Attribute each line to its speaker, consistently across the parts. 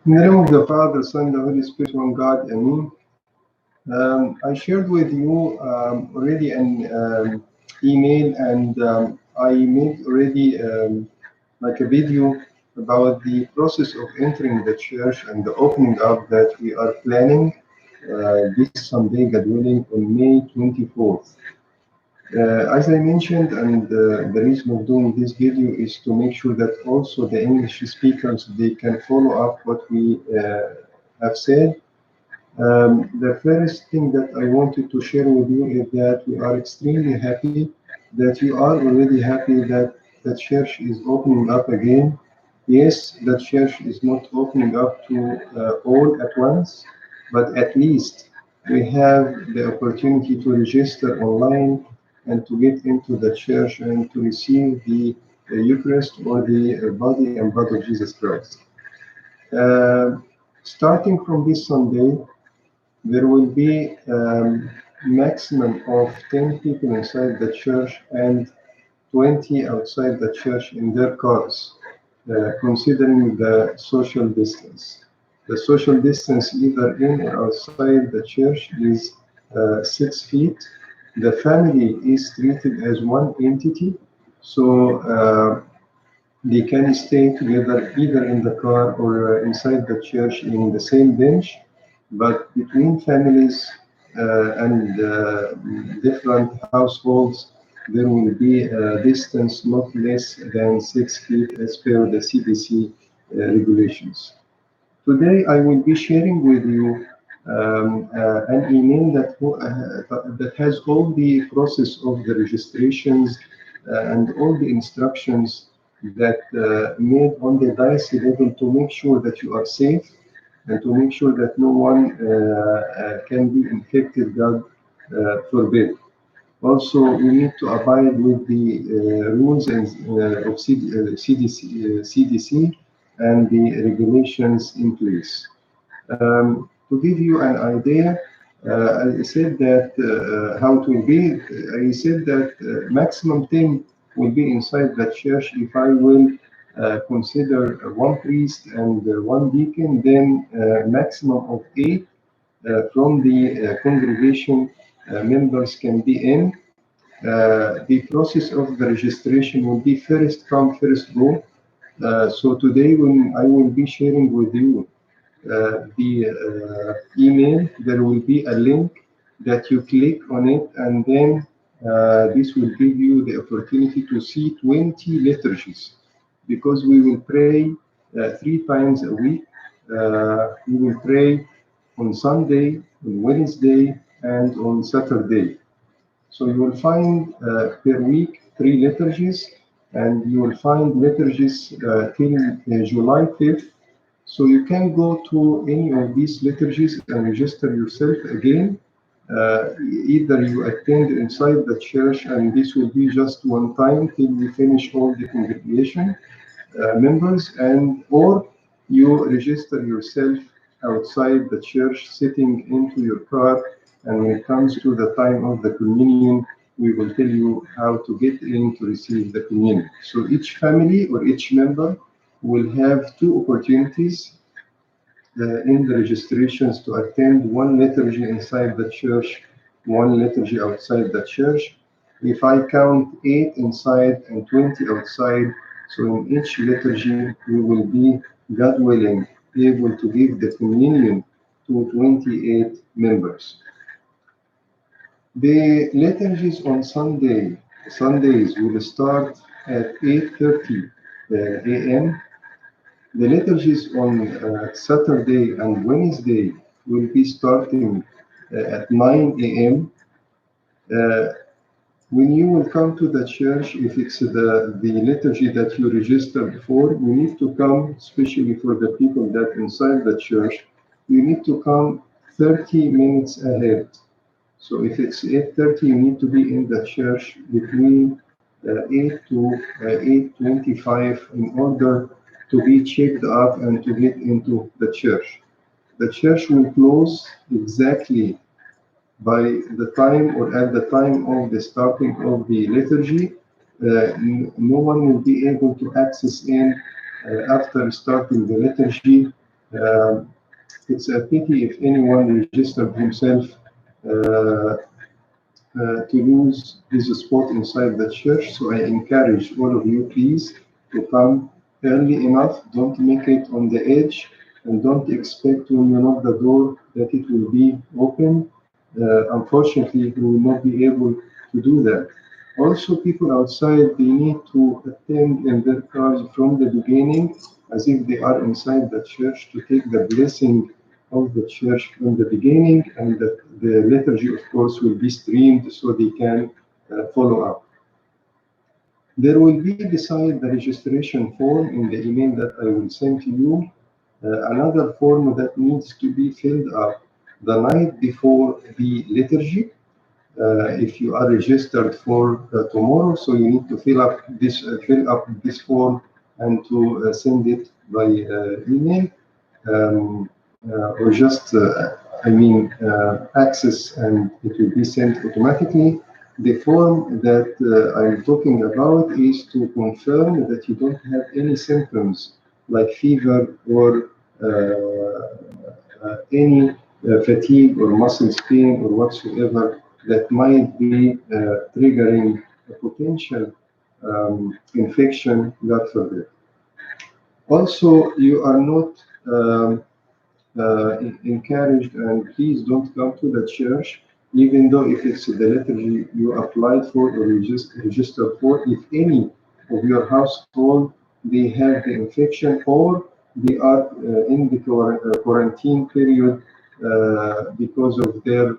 Speaker 1: In the name of the Father, Son, and the Holy Spirit, one God, Amen. I shared with you already an email, and I made already like a video about the process of entering the church and the opening up that we are planning this Sunday, God willing, on May 24th. As I mentioned, and the reason of doing this video is to make sure that also the English speakers, they can follow up what we have said. The first thing that I wanted to share with you is that we are extremely happy that you are already happy that the church is opening up again. Yes, the church is not opening up to all at once, but at least we have the opportunity to register online and to get into the church and to receive the Eucharist or the body and blood of Jesus Christ. Starting from this Sunday, there will be maximum of 10 people inside the church and 20 outside the church in their cars, considering the social distance. The social distance either in or outside the church is 6 feet. The family is treated as one entity, so they can stay together either in the car or inside the church in the same bench, but between families and different households, there will be a distance not less than 6 feet as per the CDC regulations. Today, I will be sharing with you an email that has all the process of the registrations and all the instructions that made on the diocese level to make sure that you are safe and to make sure that no one can be infected, God forbid. Also, we need to abide with the rules of CDC and the regulations in place. To give you an idea, I said that how it will be. I said that maximum 10 will be inside the church. If I will consider one priest and one deacon, then maximum of 8 from the congregation members can be in. The process of the registration will be first come, first go. So today, when I will be sharing with you the email, there will be a link that you click on it, and then this will give you the opportunity to see 20 liturgies, because we will pray 3 times a week. We will pray on Sunday, on Wednesday, and on Saturday. So you will find per week 3 liturgies, and you will find liturgies till July 5th. So you can go to any of these liturgies and register yourself again. Either you attend inside the church, and this will be just one time till we finish all the congregation members, and or you register yourself outside the church, sitting into your car, and when it comes to the time of the communion, we will tell you how to get in to receive the communion. So each family or each member will have 2 opportunities in the registrations to attend one liturgy inside the church, one liturgy outside the church. If I count 8 inside and 20 outside, so in each liturgy we will be, God willing, able to give the communion to 28 members. The liturgies on Sundays will start at 8:30 a.m. The liturgies on Saturday and Wednesday will be starting at 9 a.m. When you will come to the church, if it's the liturgy that you registered for, you need to come, especially for the people that inside the church, you need to come 30 minutes ahead. So if it's 8:30, you need to be in the church between 8 to 8:25 in order to be checked up and to get into the church. The church will close exactly by the time or at the time of the starting of the liturgy. No one will be able to access in after starting the liturgy It's a pity if anyone registered himself to lose his spot inside the church. So I encourage all of you, please, to come early enough. Don't make it on the edge, and don't expect when you knock the door that it will be open. Unfortunately, we will not be able to do that. Also, people outside, they need to attend in their cars from the beginning, as if they are inside the church, to take the blessing of the church from the beginning, and that the liturgy, of course, will be streamed so they can follow up. There will be, beside the registration form in the email that I will send to you, another form that needs to be filled up the night before the liturgy. If you are registered for tomorrow, so you need to fill up this form and to send it by email, or just access, and it will be sent automatically. The form that I'm talking about is to confirm that you don't have any symptoms like fever or any fatigue or muscle pain or whatsoever that might be triggering a potential infection, God forbid. Also, you are not encouraged, and please don't come to the church, even though if it's the liturgy you applied for or you just registered for, if any of your household they have the infection or they are in the quarantine period because of their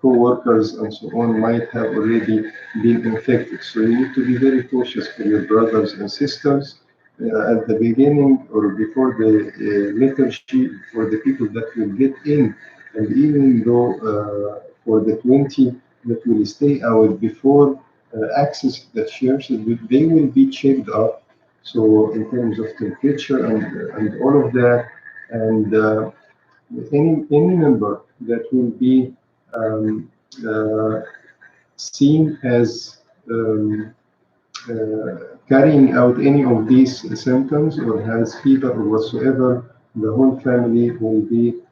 Speaker 1: co-workers and so on might have already been infected. So you need to be very cautious for your brothers and sisters at the beginning or before the liturgy, for the people that will get in, and even though for the 20 that will stay out before access the church, they will be checked up. So in terms of temperature and all of that, and any member that will be seen as carrying out any of these symptoms or has fever or whatsoever, the whole family will be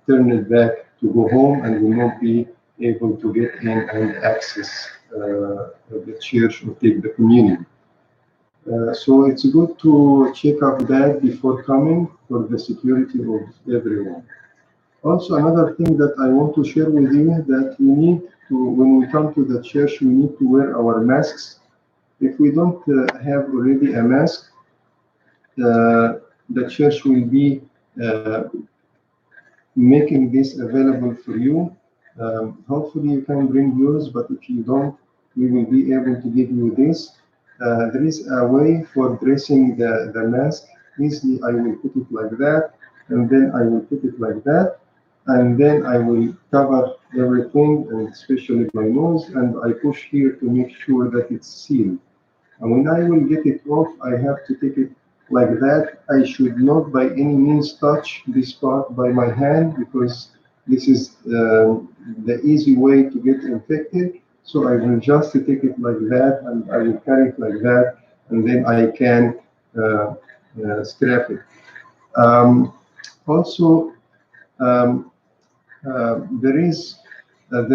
Speaker 1: turned back to go home and will not be able to get in and access the church or take the communion. So it's good to check up that before coming for the security of everyone. Also, another thing that I want to share with you that we need to, when we come to the church, we need to wear our masks. If we don't have already a mask, the church will be making this available for you. Hopefully you can bring yours, but if you don't, we will be able to give you this. There is a way for dressing the mask easily. I will put it like that, and then I will put it like that, and then I will cover everything, and especially my nose, and I push here to make sure that it's sealed. And when I will get it off, I have to take it like that. I should not by any means touch this part by my hand, because this is the easy way to get infected. So I will just take it like that, and I will carry it like that, and then I can scrape it. Also, there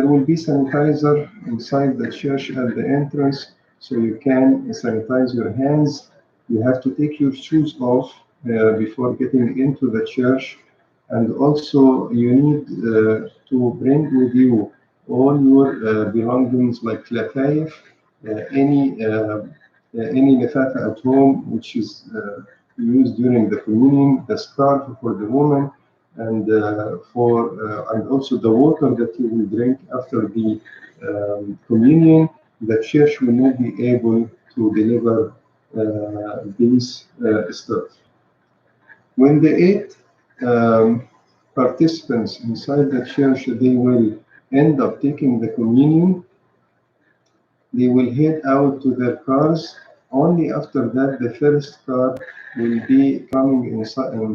Speaker 1: will be sanitizer inside the church at the entrance, so you can sanitize your hands. You have to take your shoes off before getting into the church, and also you need to bring with you all your belongings like lataif, any latafa at home which is used during the communion, the scarf for the woman, and and also the water that you will drink after the communion. The church will not be able to deliver these stuff. When the 8 participants inside the church, they will end up taking the communion, they will head out to their cars. Only after that, the first car will be coming in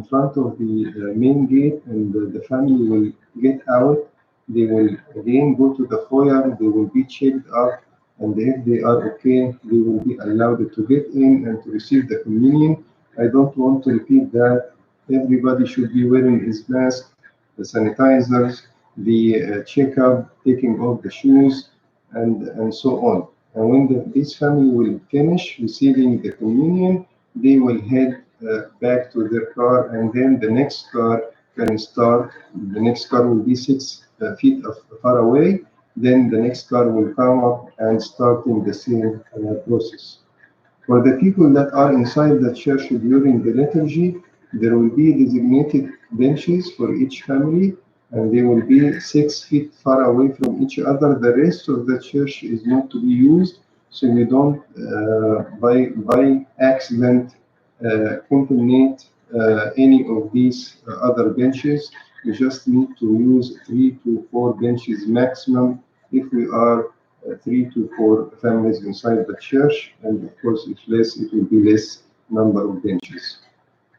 Speaker 1: front of the main gate, and the family will get out. They will again go to the foyer, they will be checked up, and if they are okay, they will be allowed to get in and to receive the communion. I don't want to repeat that everybody should be wearing his mask, the sanitizers, the checkup, taking off the shoes, and so on. And when this family will finish receiving the communion, they will head back to their car, and then the next car can start. The next car will be 6 feet far away. Then the next car will come up and starting the same process. For the people that are inside the church during the liturgy, there will be designated benches for each family, and they will be 6 feet far away from each other. The rest of the church is not to be used, so you don't, by accident, contaminate any of these other benches. You just need to use 3 to 4 benches maximum if we are 3 to 4 families inside the church, and of course, if less, it will be less number of benches.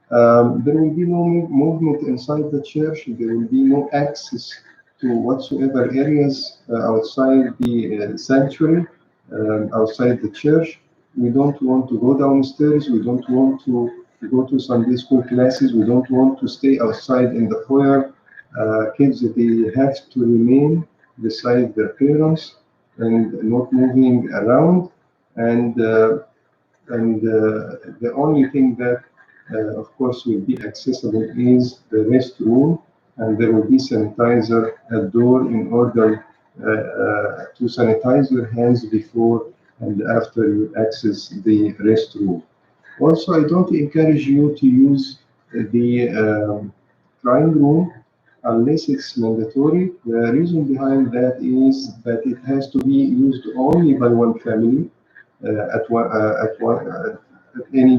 Speaker 1: There will be no movement inside the church. There will be no access to whatsoever areas outside the sanctuary, outside the church. We don't want to go downstairs. We don't want to go to Sunday school classes. We don't want to stay outside in the foyer. Kids, they have to remain beside their parents and not moving around. And the only thing that, of course, will be accessible is the restroom, and there will be sanitizer at door in order to sanitize your hands before and after you access the restroom. Also, I don't encourage you to use the crying room unless it's mandatory. The reason behind that is that it has to be used only by one family at any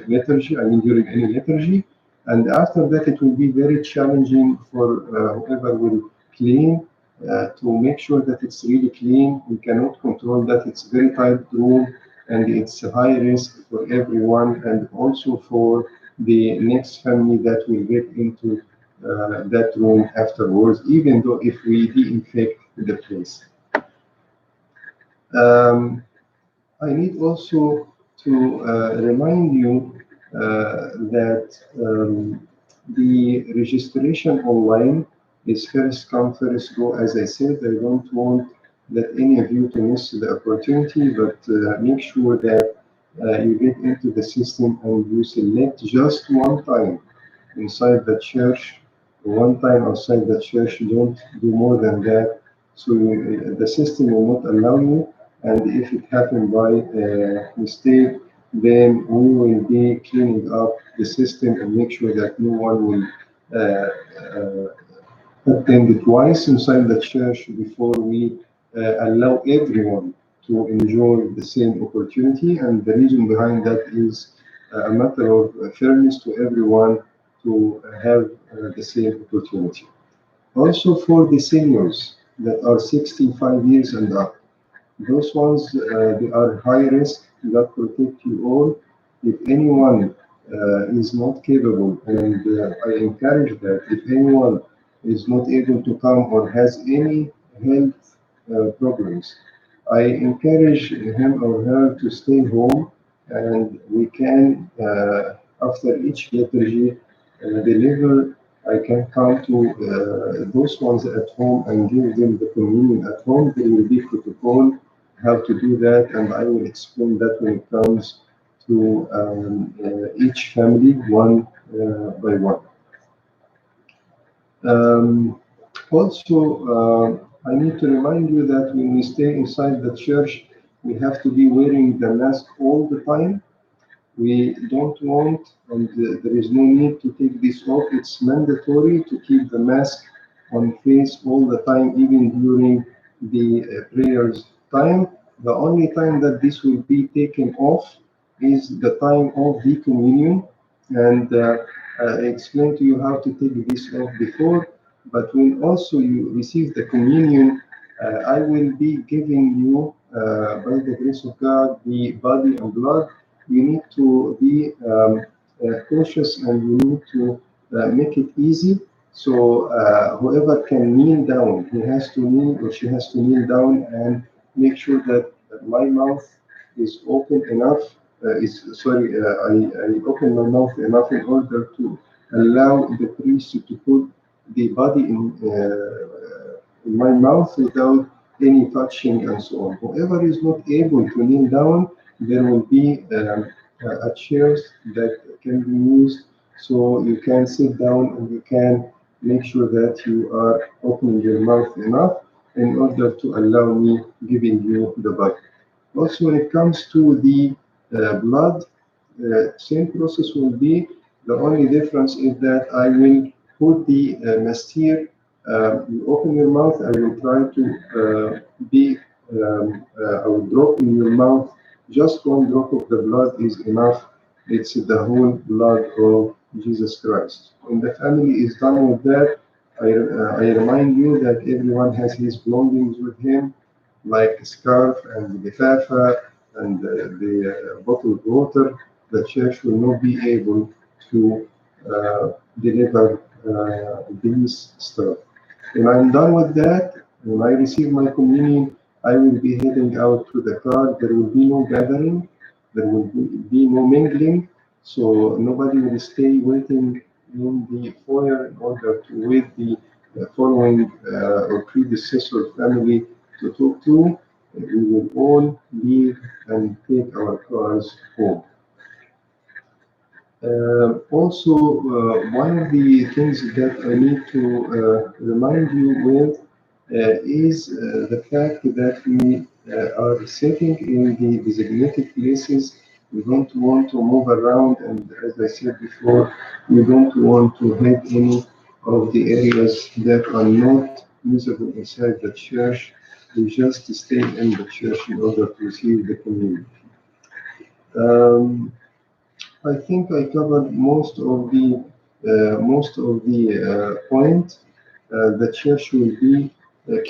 Speaker 1: liturgy, I mean during any liturgy, and after that it will be very challenging for whoever will clean to make sure that it's really clean. We cannot control that. It's very tight room, and it's a high risk for everyone, and also for the next family that will get into that room afterwards, even though if we disinfect the place. I need also to remind you that the registration online is first come, first go. As I said, I don't want that any of you to miss the opportunity, but make sure that you get into the system and you select just one time inside the church, one time outside the church. You don't do more than that. So the system will not allow you. And if it happened by mistake, then we will be cleaning up the system and make sure that no one will attend twice inside the church before we allow everyone to enjoy the same opportunity. And the reason behind that is a matter of fairness to everyone to have the same opportunity. Also for the seniors that are 65 years and up, those ones, they are high risk. God protect you all. If anyone is not capable, and I encourage that, if anyone is not able to come or has any health problems, I encourage him or her to stay home, and we can, after each liturgy, deliver. I can come to those ones at home and give them the communion at home. There will be protocol how to do that, and I will explain that when it comes to each family one by one. Also, I need to remind you that when we stay inside the church, we have to be wearing the mask all the time. We don't want, and there is no need to take this off. It's mandatory to keep the mask on face all the time, even during the prayers time. The only time that this will be taken off is the time of the communion, and I explained to you how to take this off before. But when also you receive the communion, I will be giving you, by the grace of God, the body and blood. You need to be cautious, and you need to make it easy. So whoever can kneel down, he has to kneel or she has to kneel down and make sure that my mouth is open enough I open my mouth enough in order to allow the priest to put the body in my mouth without any touching and so on. Whoever is not able to kneel down, there will be a chairs that can be used, so you can sit down and you can make sure that you are opening your mouth enough in order to allow me giving you the body. Also, when it comes to the blood, same process will be. The only difference is that I will put the mastir. You open your mouth. I will try to be. I will drop in your mouth. Just one drop of the blood is enough. It's the whole blood of Jesus Christ. When the family is done with that, I remind you that everyone has his belongings with him, like scarf and the fafa and the bottled water. The church will not be able to deliver these stuff. When I'm done with that, when I receive my communion, I will be heading out to the car. There will be no gathering, there will be no mingling, so nobody will stay waiting in the foyer in order to wait the following or predecessor family to talk to. We will all leave and take our cars home. One of the things that I need to remind you with is the fact that we are sitting in the designated places. We don't want to move around, and as I said before, we don't want to hit any of the areas that are not usable inside the church. We just stay in the church in order to receive the communion. Um, I think I covered most of the point. The church will be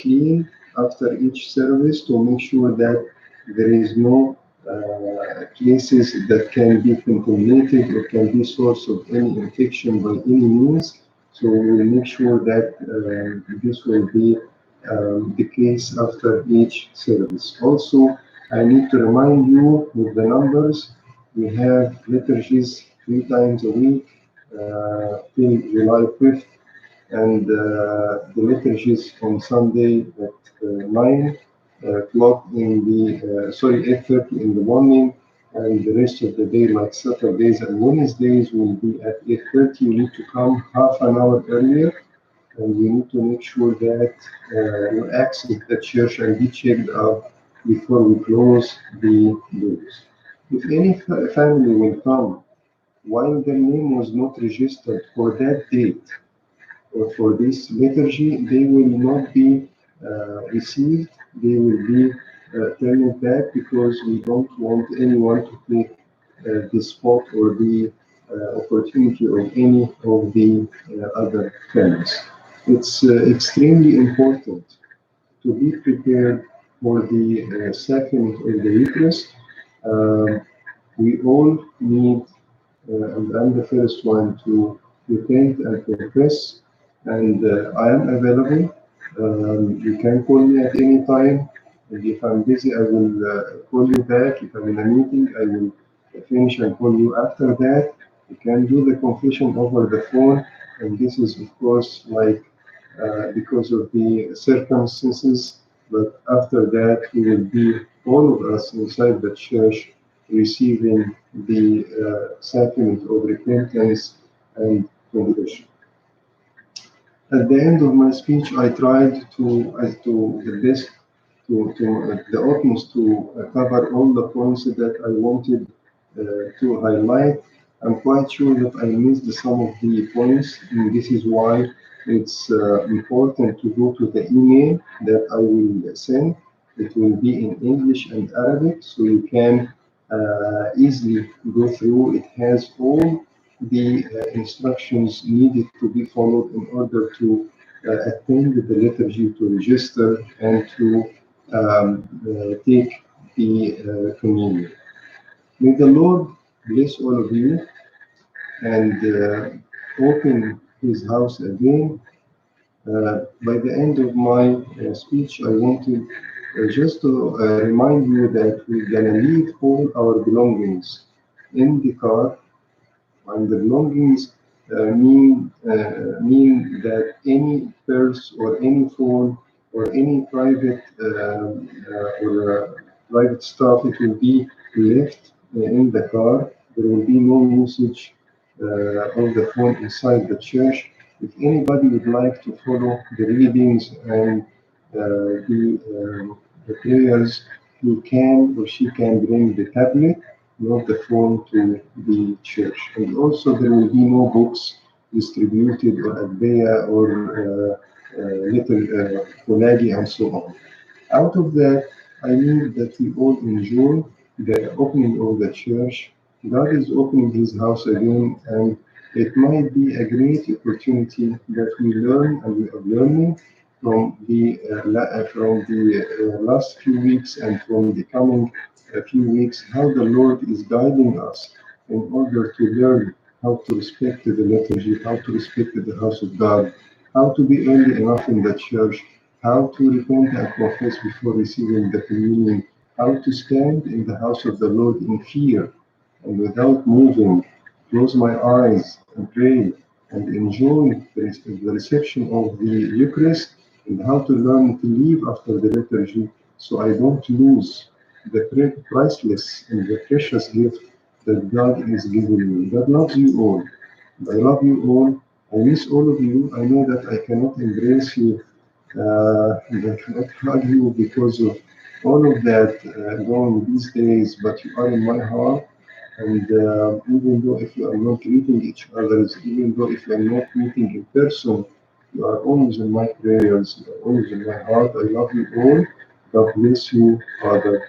Speaker 1: clean after each service to make sure that there is no places that can be contaminated or can be source of any infection by any means. So we will make sure that this will be the case after each service. Also, I need to remind you with the numbers. We have liturgies 3 times a week till July 5th, and the liturgies on Sunday at 9 o'clock in the 8:30 in the morning, and the rest of the day, like Saturdays and Wednesdays, will be at 8:30. You need to come half an hour earlier, and you need to make sure that you access the church and be checked out before we close the doors. If any family will come while their name was not registered for that date or for this liturgy, they will not be received. They will be turned back because we don't want anyone to take the spot or the opportunity of any of the other families. It's extremely important to be prepared for the sacrament of the Eucharist. Um, we all need, and I'm the first one to repent and confess, and I am available. You can call me at any time, and if I'm busy, I will call you back. If I'm in a meeting, I will finish and call you after that. You can do the confession over the phone, and this is, of course, like because of the circumstances. But after that, we will be all of us inside the church receiving the sacrament of repentance and confession. At the end of my speech, I tried to the best, to the utmost to cover all the points that I wanted to highlight. I'm quite sure that I missed some of the points, and this is why it's important to go to the email that I will send. It will be in English and Arabic, so you can easily go through. It has all the instructions needed to be followed in order to attend the liturgy, to register, and to take the communion. May the Lord bless all of you and open His house again. By the end of my speech, I wanted Just to remind you that we're gonna leave all our belongings in the car, and the belongings mean that any purse or any phone or any private stuff, it will be left in the car. There will be no usage of the phone inside the church. If anybody would like to follow the readings and the prayers, he can or she can bring the tablet, not the phone, to the church. And also there will be no books distributed or adbeya or little kolagi and so on. Out of that, I need that we all enjoy the opening of the church. God is opening His house again, and it might be a great opportunity that we learn and we are learning from the last few weeks and from the coming few weeks, how the Lord is guiding us in order to learn how to respect the liturgy, how to respect the house of God, how to be early enough in the church, how to repent and confess before receiving the communion, how to stand in the house of the Lord in fear and without moving, close my eyes and pray and enjoy the reception of the Eucharist, and how to learn to live after the liturgy so I don't lose the priceless and the precious gift that God is giving me. God loves you all. I love you all. I miss all of you. I know that I cannot embrace you and I cannot hug you because of all of that going these days, but you are in my heart. And even though if you are not greeting each other, even though if you are not meeting in person, you are always in my prayers, you are always in my heart. I love you all. God bless you, Father.